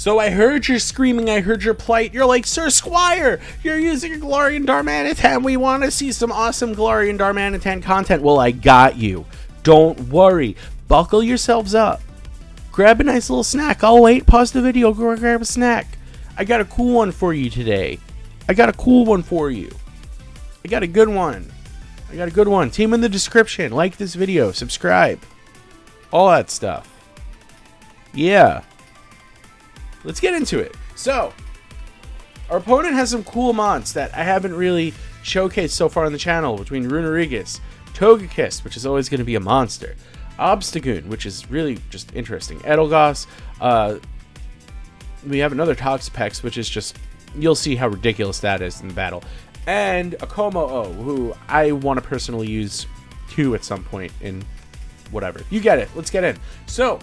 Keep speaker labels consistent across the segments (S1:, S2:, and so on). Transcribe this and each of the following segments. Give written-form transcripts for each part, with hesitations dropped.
S1: So I heard you screaming, I heard your plight. You're like, Sir Squire, you're using a Galarian Darmanitan. We want to see some awesome Galarian Darmanitan content. Well, I got you. Don't worry. Buckle yourselves up. Grab a nice little snack. I'll wait. Pause the video. Go grab a snack. I got a cool one for you today. I got a cool one for you. I got a good one. Team in the description. Like this video. Subscribe. All that stuff. Yeah. Let's get into it. So, our opponent has some cool mons that I haven't really showcased so far on the channel, between Runerigus, Togekiss, which is always going to be a monster, Obstagoon, which is really just interesting, Edelgos, we have another Toxapex, which is just, you'll see how ridiculous that is in the battle, and a Como-O, who I want to personally use too at some point in whatever. You get it. Let's get in. So,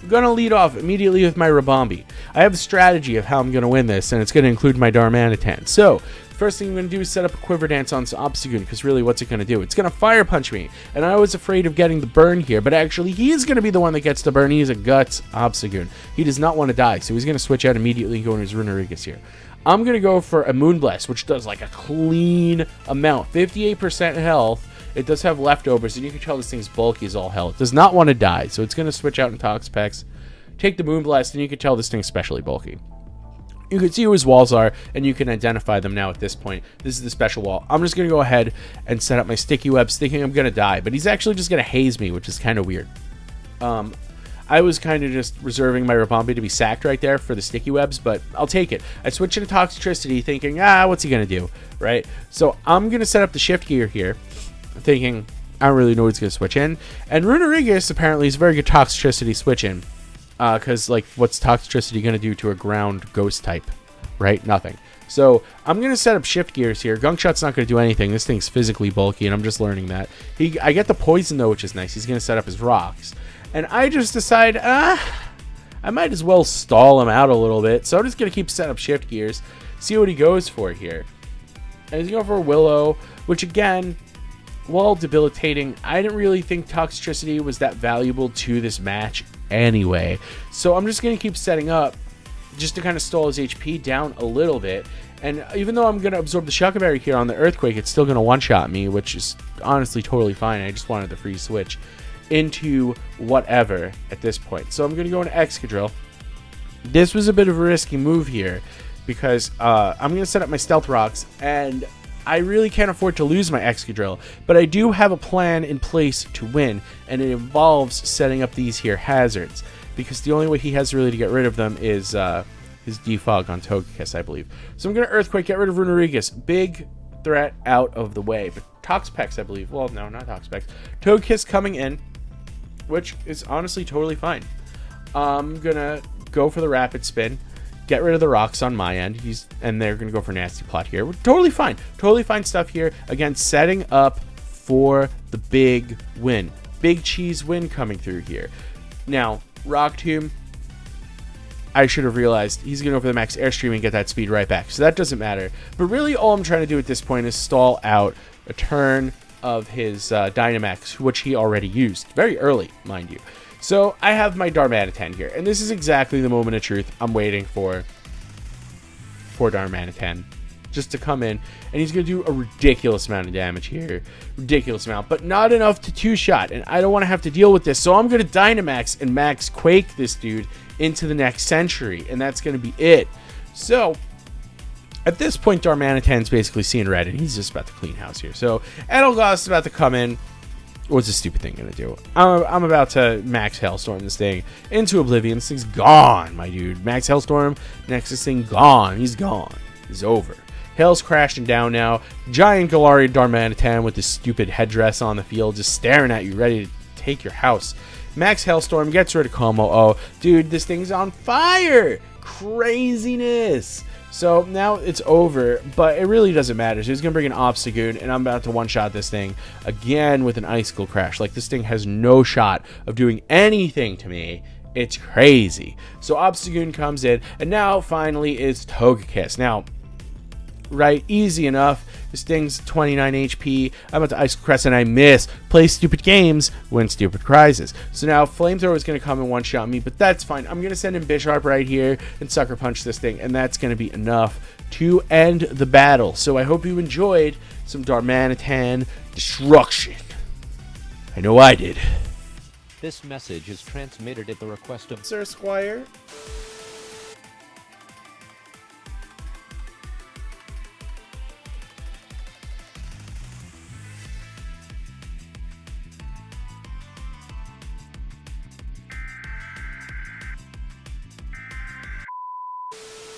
S1: I'm going to lead off immediately with my Rabombi. I have a strategy of how I'm going to win this, and it's going to include my Darmanitan. So, first thing I'm going to do is set up a Quiver Dance on Obstagoon, because really, what's it going to do? It's going to Fire Punch me, and I was afraid of getting the burn here, but actually, he's going to be the one that gets the burn. He's a Guts Obstagoon. He does not want to die, so he's going to switch out immediately and go into his Runerigus here. I'm going to go for a Moonblast, which does like a clean amount, 58% health. It does have leftovers, and you can tell this thing's bulky as all hell. It does not want to die, so it's going to switch out in Toxapex, take the Moonblast, and you can tell this thing's especially bulky. You can see who his walls are, and you can identify them now at this point. This is the special wall. I'm just going to go ahead and set up my Sticky Webs, thinking I'm going to die, but he's actually just going to haze me, which is kind of weird. I was kind of just reserving my Rabombi to be sacked right there for the Sticky Webs, but I'll take it. I switch into Toxtricity, thinking, what's he going to do, right? So I'm going to set up the Shift Gear here, thinking I don't really know what's going to switch in. And Runerigus apparently is a very good Toxtricity switch in, because like, what's Toxtricity going to do to a ground ghost type, right? Nothing. So I'm going to set up Shift Gears here. Gunk Shot's not going to do anything. This thing's physically bulky, and I'm just learning that. I get the Poison though, which is nice. He's going to set up his Rocks, and I just decide I might as well stall him out a little bit. So I'm just going to keep setting up Shift Gears, see what he goes for here. And he's going for a Willow, which again, while debilitating, I didn't really think Toxtricity was that valuable to this match anyway. So I'm just going to keep setting up just to kind of stall his HP down a little bit. And even though I'm going to absorb the Shuckle Berry here on the Earthquake, it's still going to one-shot me, which is honestly totally fine. I just wanted the free switch into whatever at this point. So I'm going to go into Excadrill. This was a bit of a risky move here because I'm going to set up my Stealth Rocks, and I really can't afford to lose my Excadrill, but I do have a plan in place to win, and it involves setting up these here hazards, because the only way he has really to get rid of them is his Defog on Togekiss, I believe. So I'm going to Earthquake, get rid of Runerigus. Big threat out of the way, but Toxapex, I believe. Well, no, not Toxapex. Togekiss coming in, which is honestly totally fine. I'm going to go for the Rapid Spin, get rid of the Rocks on my end, and they're going to go for Nasty Plot here. We're totally fine stuff here. Again, setting up for the big win. Big cheese win coming through here. Now, Rock Tomb, I should have realized he's going to go for the Max Airstream and get that speed right back, so that doesn't matter. But really, all I'm trying to do at this point is stall out a turn of his Dynamax, which he already used. Very early, mind you. So I have my Darmanitan here, and this is exactly the moment of truth I'm waiting for Darmanitan just to come in, and he's going to do a ridiculous amount of damage here. Ridiculous amount, but not enough to two-shot, and I don't want to have to deal with this, so I'm going to Dynamax and Max Quake this dude into the next century, and that's going to be it. So at this point, Darmanitan's basically seeing red, and he's just about to clean house here. So Edelgos is about to come in. What's this stupid thing gonna do? I'm about to Max Hailstorm this thing into oblivion. This thing's gone, my dude. Max Hailstorm, next this thing gone. He's gone. He's over. Hail's crashing down now. Giant Galarian Darmanitan with this stupid headdress on the field, just staring at you, ready to take your house. Max Hailstorm gets rid of Como-O. Dude, this thing's on fire! Craziness! So now it's over, but it really doesn't matter. So he's going to bring an Obstagoon, and I'm about to one-shot this thing again with an Icicle Crash. Like, this thing has no shot of doing anything to me. It's crazy. So Obstagoon comes in, and now finally is Togekiss. Now, right? Easy enough. This thing's 29 HP. I'm about to Ice Crest and I miss. Play stupid games, win stupid prizes. So now Flamethrower is going to come and one-shot me, but that's fine. I'm going to send in Bisharp right here and Sucker Punch this thing, and that's going to be enough to end the battle. So I hope you enjoyed some Darmanitan destruction. I know I did.
S2: This message is transmitted at the request of
S1: Sir Squire.